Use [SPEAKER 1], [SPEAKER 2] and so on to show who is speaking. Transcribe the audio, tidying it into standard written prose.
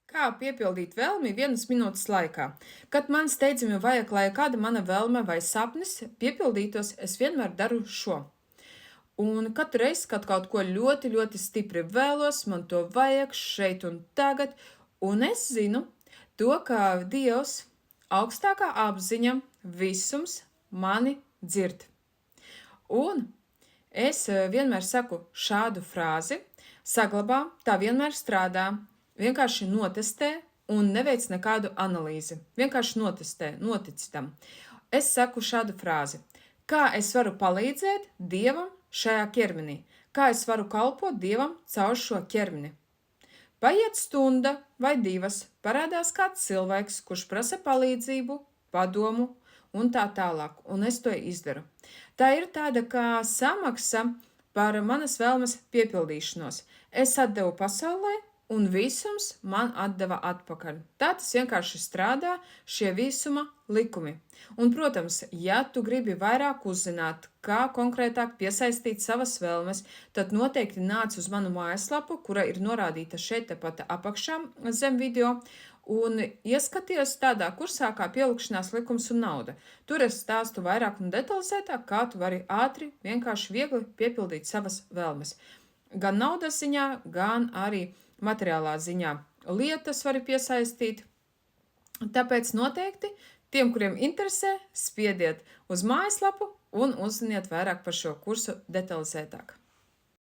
[SPEAKER 1] Kā piepildīt vēlmi 1 minūtes laikā? Kad man steidzami vajag, lai kāda mana vēlme vai sapnis piepildītos, es vienmēr daru šo. Un katru reizi, kad kaut ko ļoti, ļoti stipri vēlos, man to vajag šeit un tagad, un es zinu to, ka Dievs, augstākā apziņa, visums mani dzird. Un es vienmēr saku šādu frāzi, saglabā, tā vienmēr strādā, vienkārši notestē un neveic nekādu analīzi. Vienkārši notestē, notici tam. Es saku šādu frāzi. Kā es varu palīdzēt Dievam šajā ķermenī? Kā es varu kalpot Dievam caur šo ķermeni? Paiet stunda vai divas, parādās kāds cilvēks, kurš prasa palīdzību, padomu un tā tālāk, un es to izdaru. Tā ir tāda kā samaksa par manas vēlmes piepildīšanos. Es atdevu pasaulē, un visums man atdeva atpakaļ. Tā tas vienkārši strādā, šie visuma likumi. Un, protams, ja tu gribi vairāk uzzināt, kā konkrētāk piesaistīt savas vēlmes, tad noteikti nāc uz manu mājaslapu, kura ir norādīta šeit tepat apakšā zem video, un ieskaties tādā kursā kā pielikšanās likums un nauda. Tur es stāstu vairāk un detalizētāk, kā tu vari ātri, vienkārši viegli piepildīt savas vēlmes. Gan naudas ziņā, gan arī materiālā ziņā lietas var piesaistīt. Tāpēc noteikti tiem, kuriem interesē, spiediet uz mājaslapu un uzziniet vairāk par šo kursu detalizētāk.